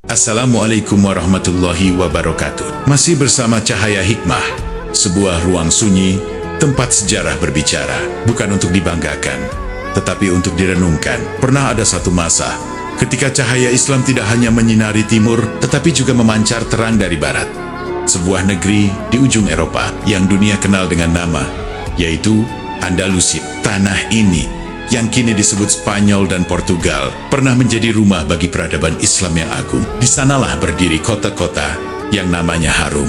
Assalamualaikum warahmatullahi wabarakatuh. Masih bersama Cahaya Hikmah, sebuah ruang sunyi, tempat sejarah berbicara, bukan untuk dibanggakan, tetapi untuk direnungkan. Pernah ada satu masa, ketika cahaya Islam tidak hanya menyinari timur, tetapi juga memancar terang dari barat. Sebuah negeri di ujung Eropa yang dunia kenal dengan nama, yaitu Andalusia. Tanah ini, yang kini disebut Spanyol dan Portugal, pernah menjadi rumah bagi peradaban Islam yang agung. Di sanalah berdiri kota-kota yang namanya harum,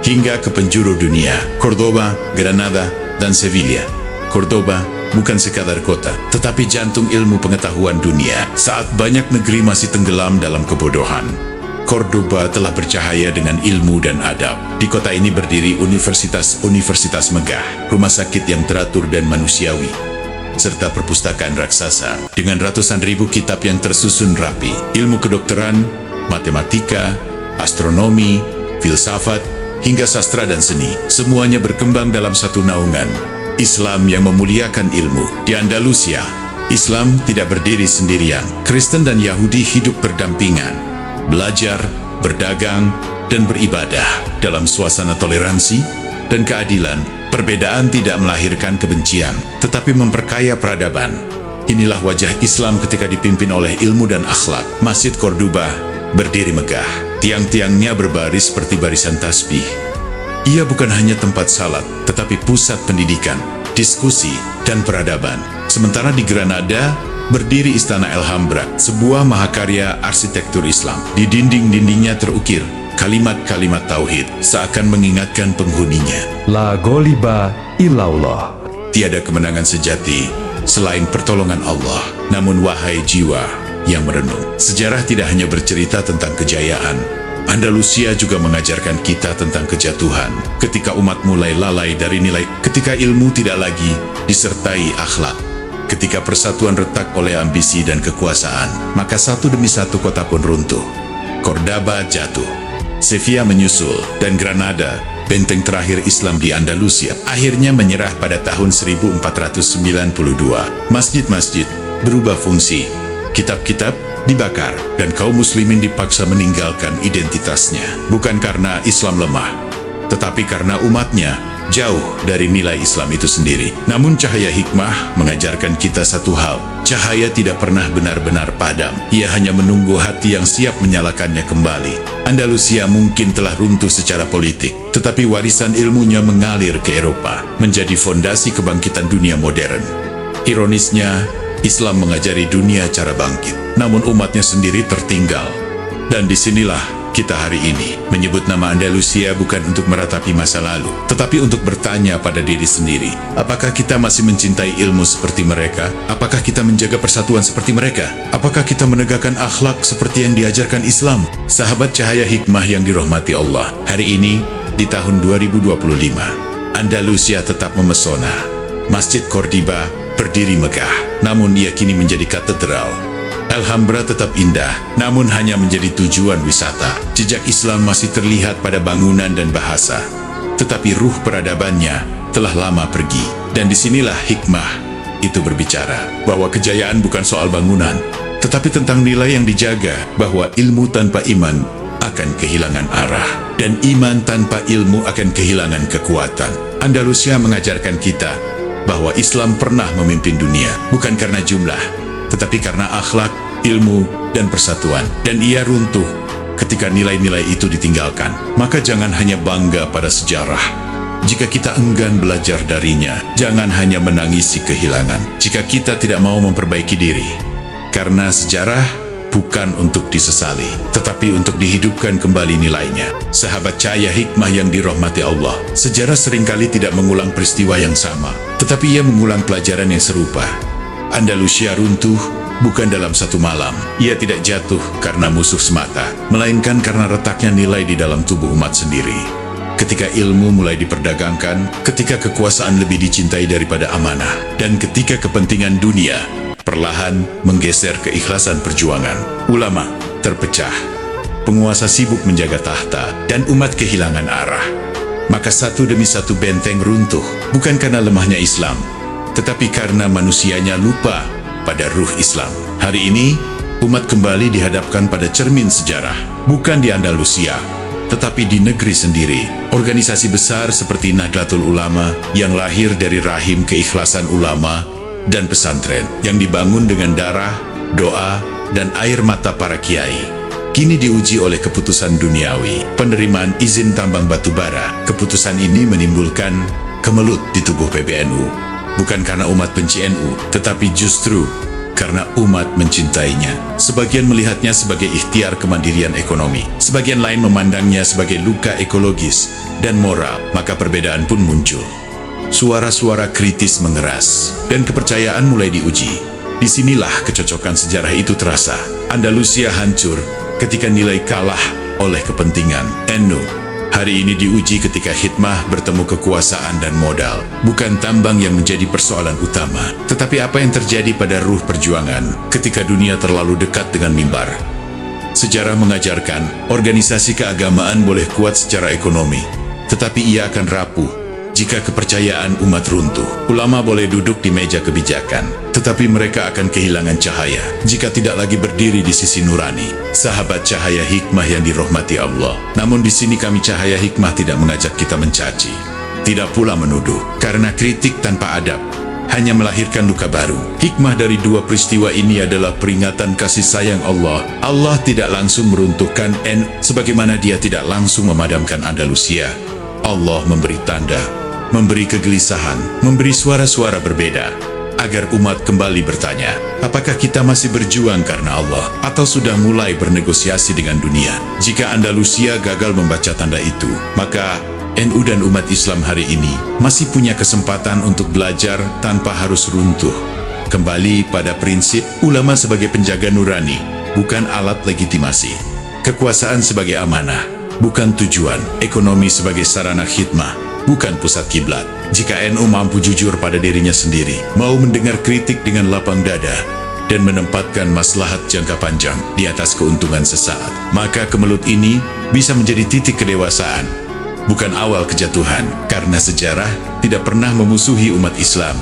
hingga ke penjuru dunia, Cordoba, Granada, dan Sevilla. Cordoba bukan sekadar kota, tetapi jantung ilmu pengetahuan dunia. Saat banyak negeri masih tenggelam dalam kebodohan, Cordoba telah bercahaya dengan ilmu dan adab. Di kota ini berdiri universitas-universitas megah, rumah sakit yang teratur dan manusiawi, serta perpustakaan raksasa dengan ratusan ribu kitab yang tersusun rapi. Ilmu kedokteran, matematika, astronomi, filsafat, hingga sastra dan seni, semuanya berkembang dalam satu naungan Islam yang memuliakan ilmu. Di Andalusia, Islam tidak berdiri sendirian. Kristen dan Yahudi hidup berdampingan, belajar, berdagang, dan beribadah dalam suasana toleransi dan keadilan. Perbedaan tidak melahirkan kebencian, tetapi memperkaya peradaban. Inilah wajah Islam ketika dipimpin oleh ilmu dan akhlak. Masjid Cordoba berdiri megah, tiang-tiangnya berbaris seperti barisan tasbih. Ia bukan hanya tempat salat, tetapi pusat pendidikan, diskusi, dan peradaban. Sementara di Granada berdiri Istana Alhambra, sebuah mahakarya arsitektur Islam. Di dinding-dindingnya terukir kalimat-kalimat tauhid, seakan mengingatkan penghuninya, La ghaliba illallah. tiada kemenangan sejati selain pertolongan Allah. Namun wahai jiwa yang merenung, sejarah tidak hanya bercerita tentang kejayaan. Andalusia juga mengajarkan kita tentang kejatuhan. Ketika umat mulai lalai dari nilai, ketika ilmu tidak lagi disertai akhlak, ketika persatuan retak oleh ambisi dan kekuasaan, maka satu demi satu kota pun runtuh. Cordoba jatuh, Sevilla menyusul, dan Granada, benteng terakhir Islam di Andalusia, akhirnya menyerah pada tahun 1492. Masjid-masjid berubah fungsi, kitab-kitab dibakar, dan kaum muslimin dipaksa meninggalkan identitasnya. Bukan karena Islam lemah, tetapi karena umatnya jauh dari nilai Islam itu sendiri. Namun cahaya hikmah mengajarkan kita satu hal: cahaya tidak pernah benar-benar padam. Ia hanya menunggu hati yang siap menyalakannya kembali. Andalusia mungkin telah runtuh secara politik, tetapi warisan ilmunya mengalir ke Eropa, menjadi fondasi kebangkitan dunia modern. Ironisnya, Islam mengajari dunia cara bangkit, namun umatnya sendiri tertinggal. Dan disinilah kita hari ini menyebut nama Andalusia bukan untuk meratapi masa lalu, tetapi untuk bertanya pada diri sendiri, apakah kita masih mencintai ilmu seperti mereka? Apakah kita menjaga persatuan seperti mereka? Apakah kita menegakkan akhlak seperti yang diajarkan Islam? Sahabat Cahaya Hikmah yang dirahmati Allah, hari ini di tahun 2025, Andalusia tetap memesona. Masjid Cordoba berdiri megah, namun ia kini menjadi katedral. Alhambra tetap indah, namun hanya menjadi tujuan wisata. Jejak Islam masih terlihat pada bangunan dan bahasa, tetapi ruh peradabannya telah lama pergi. Dan disinilah hikmah itu berbicara, bahwa kejayaan bukan soal bangunan, tetapi tentang nilai yang dijaga, bahwa ilmu tanpa iman akan kehilangan arah, dan iman tanpa ilmu akan kehilangan kekuatan. Andalusia mengajarkan kita bahwa Islam pernah memimpin dunia, bukan karena jumlah, tetapi karena akhlak, ilmu, dan persatuan. Dan ia runtuh ketika nilai-nilai itu ditinggalkan. Maka jangan hanya bangga pada sejarah jika kita enggan belajar darinya. Jangan hanya menangisi kehilangan jika kita tidak mau memperbaiki diri. Karena sejarah bukan untuk disesali, tetapi untuk dihidupkan kembali nilainya. Sahabat Cahaya Hikmah yang dirahmati Allah, sejarah seringkali tidak mengulang peristiwa yang sama, tetapi ia mengulang pelajaran yang serupa. Andalusia runtuh bukan dalam satu malam. Ia tidak jatuh karena musuh semata, melainkan karena retaknya nilai di dalam tubuh umat sendiri. Ketika ilmu mulai diperdagangkan, ketika kekuasaan lebih dicintai daripada amanah, dan ketika kepentingan dunia perlahan menggeser keikhlasan perjuangan, ulama terpecah, penguasa sibuk menjaga tahta, dan umat kehilangan arah. Maka satu demi satu benteng runtuh, bukan karena lemahnya Islam, tetapi karena manusianya lupa pada ruh Islam. Hari ini, Umat kembali dihadapkan pada cermin sejarah, bukan di Andalusia, tetapi di negeri sendiri. Organisasi besar seperti Nahdlatul Ulama yang lahir dari rahim keikhlasan ulama dan pesantren yang dibangun dengan darah, doa, dan air mata para kiai, kini diuji oleh keputusan duniawi, penerimaan izin tambang batu bara. Keputusan ini menimbulkan kemelut di tubuh PBNU, bukan karena umat benci NU, tetapi justru karena umat mencintainya. Sebagian melihatnya sebagai ikhtiar kemandirian ekonomi, sebagian lain memandangnya sebagai luka ekologis dan moral. Maka perbedaan pun muncul. Suara-suara kritis mengeras, dan kepercayaan mulai diuji. Disinilah kecocokan sejarah itu terasa. Andalusia hancur ketika nilai kalah oleh kepentingan NU. Hari ini diuji ketika hikmah bertemu kekuasaan dan modal. Bukan tambang yang menjadi persoalan utama, tetapi apa yang terjadi pada ruh perjuangan ketika dunia terlalu dekat dengan mimbar. Sejarah mengajarkan, organisasi keagamaan boleh kuat secara ekonomi, tetapi ia akan rapuh jika kepercayaan umat runtuh. Ulama boleh duduk di meja kebijakan, tetapi mereka akan kehilangan cahaya jika tidak lagi berdiri di sisi nurani, sahabat cahaya hikmah yang dirahmati Allah. Namun di sini kami cahaya hikmah tidak mengajak kita mencaci, tidak pula menuduh, karena kritik tanpa adab hanya melahirkan luka baru. Hikmah dari dua peristiwa ini adalah peringatan kasih sayang Allah. Allah tidak langsung meruntuhkan NU sebagaimana Dia tidak langsung memadamkan Andalusia. Allah memberi tanda, memberi kegelisahan, memberi suara-suara berbeda, agar umat kembali bertanya, apakah kita masih berjuang karena Allah, atau sudah mulai bernegosiasi dengan dunia? Jika Andalusia gagal membaca tanda itu, maka NU dan umat Islam hari ini masih punya kesempatan untuk belajar tanpa harus runtuh. Kembali pada prinsip, ulama sebagai penjaga nurani, bukan alat legitimasi. Kekuasaan sebagai amanah, bukan tujuan. Ekonomi sebagai sarana khidmah, bukan pusat kiblat. Jika NU mampu jujur pada dirinya sendiri, mau mendengar kritik dengan lapang dada, dan menempatkan maslahat jangka panjang di atas keuntungan sesaat, maka kemelut ini bisa menjadi titik kedewasaan, bukan awal kejatuhan. Karena sejarah tidak pernah memusuhi umat Islam.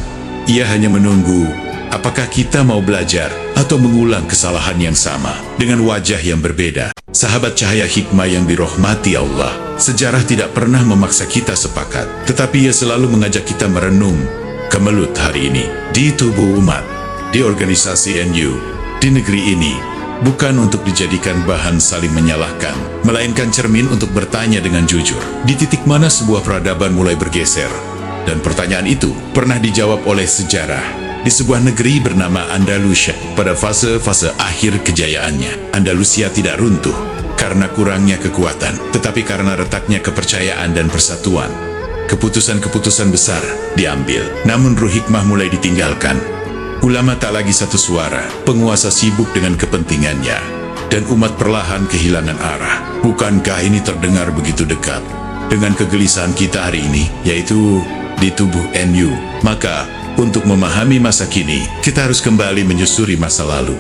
Ia hanya menunggu apakah kita mau belajar atau mengulang kesalahan yang sama dengan wajah yang berbeda. Sahabat cahaya hikmah yang dirahmati Allah, sejarah tidak pernah memaksa kita sepakat, tetapi ia selalu mengajak kita merenung kemelut hari ini di tubuh umat, di organisasi NU, di negeri ini, bukan untuk dijadikan bahan saling menyalahkan, melainkan cermin untuk bertanya dengan jujur, di titik mana sebuah peradaban mulai bergeser. Dan pertanyaan itu pernah dijawab oleh sejarah di sebuah negeri bernama Andalusia pada fase-fase akhir kejayaannya. Andalusia tidak runtuh karena kurangnya kekuatan, tetapi karena retaknya kepercayaan dan persatuan. Keputusan-keputusan besar diambil, namun ruh hikmah mulai ditinggalkan. Ulama tak lagi satu suara, penguasa sibuk dengan kepentingannya, dan umat perlahan kehilangan arah. Bukankah ini terdengar begitu dekat dengan kegelisahan kita hari ini, yaitu di tubuh NU? Maka, untuk memahami masa kini, kita harus kembali menyusuri masa lalu.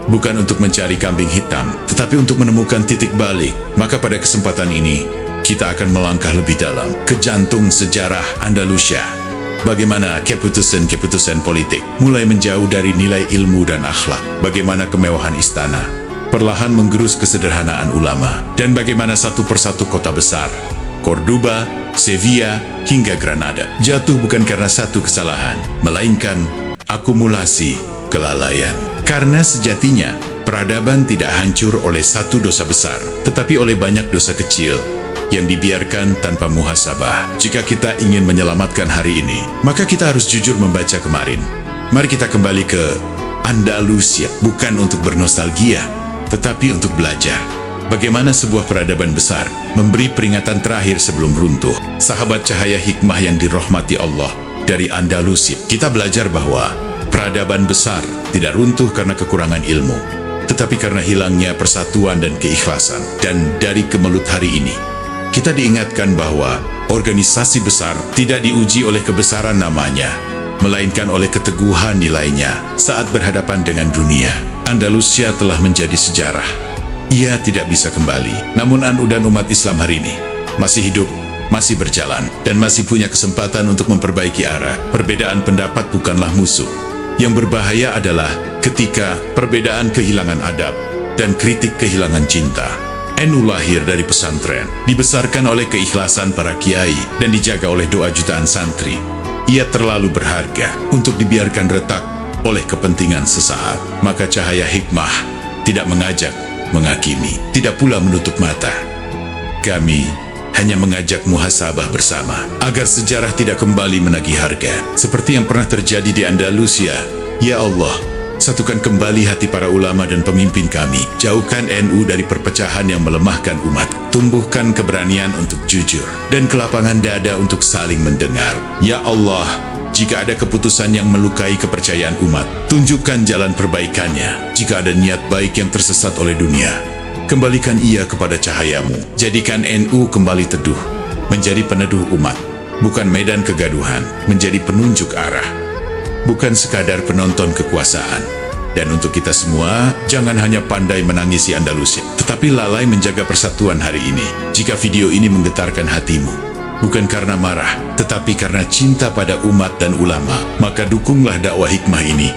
Bukan untuk mencari kambing hitam, tetapi untuk menemukan titik balik. Maka pada kesempatan ini, kita akan melangkah lebih dalam ke jantung sejarah Andalusia. Bagaimana keputusan-keputusan politik mulai menjauh dari nilai ilmu dan akhlak. Bagaimana kemewahan istana perlahan menggerus kesederhanaan ulama. Dan bagaimana satu persatu kota besar, Cordoba, Sevilla, hingga Granada, jatuh bukan karena satu kesalahan, melainkan akumulasi kelalaian. Karena sejatinya, peradaban tidak hancur oleh satu dosa besar, tetapi oleh banyak dosa kecil yang dibiarkan tanpa muhasabah. Jika kita ingin menyelamatkan hari ini, maka kita harus jujur membaca kemarin. Mari kita kembali ke Andalusia, bukan untuk bernostalgia, tetapi untuk belajar bagaimana sebuah peradaban besar memberi peringatan terakhir sebelum runtuh. Sahabat cahaya hikmah yang dirahmati Allah, dari Andalusia, kita belajar bahwa peradaban besar tidak runtuh karena kekurangan ilmu, tetapi karena hilangnya persatuan dan keikhlasan. Dan dari kemelut hari ini, kita diingatkan bahwa organisasi besar tidak diuji oleh kebesaran namanya, melainkan oleh keteguhan nilainya saat berhadapan dengan dunia. Andalusia telah menjadi sejarah. Ia tidak bisa kembali. Namun NU dan umat Islam hari ini masih hidup, masih berjalan, dan masih punya kesempatan untuk memperbaiki arah. Perbedaan pendapat bukanlah musuh, Yang berbahaya adalah ketika perbedaan kehilangan adab dan kritik kehilangan cinta. NU lahir dari pesantren, dibesarkan oleh keikhlasan para kiai dan dijaga oleh doa jutaan santri. Ia terlalu berharga untuk dibiarkan retak oleh kepentingan sesaat. Maka cahaya hikmah tidak mengajak menghakimi, tidak pula menutup mata. Kami hanya mengajak muhasabah bersama agar sejarah tidak kembali menagih harga seperti yang pernah terjadi di Andalusia. Ya Allah, satukan kembali hati para ulama dan pemimpin kami. Jauhkan NU dari perpecahan yang melemahkan umat. Tumbuhkan keberanian untuk jujur dan kelapangan dada untuk saling mendengar. Ya Allah, jika ada keputusan yang melukai kepercayaan umat, tunjukkan jalan perbaikannya. Jika ada niat baik yang tersesat oleh dunia, kembalikan ia kepada cahayamu. Jadikan NU kembali teduh, menjadi peneduh umat, bukan medan kegaduhan, menjadi penunjuk arah, bukan sekadar penonton kekuasaan. Dan untuk kita semua, jangan hanya pandai menangisi Andalusia, tetapi lalai menjaga persatuan hari ini. Jika video ini menggetarkan hatimu, bukan karena marah, tetapi karena cinta pada umat dan ulama, maka dukunglah dakwah hikmah ini.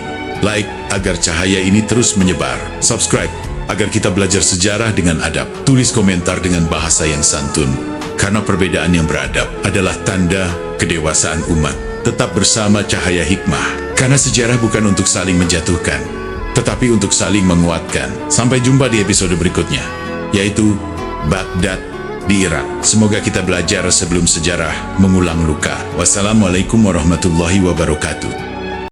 Like agar cahaya ini terus menyebar. Subscribe agar kita belajar sejarah dengan adab. Tulis komentar dengan bahasa yang santun. Karena perbedaan yang beradab adalah tanda kedewasaan umat. Tetap bersama cahaya hikmah. Karena sejarah bukan untuk saling menjatuhkan, tetapi untuk saling menguatkan. Sampai jumpa di episode berikutnya, yaitu Baghdad di Irak. Semoga kita belajar sebelum sejarah mengulang luka. Wassalamualaikum warahmatullahi wabarakatuh.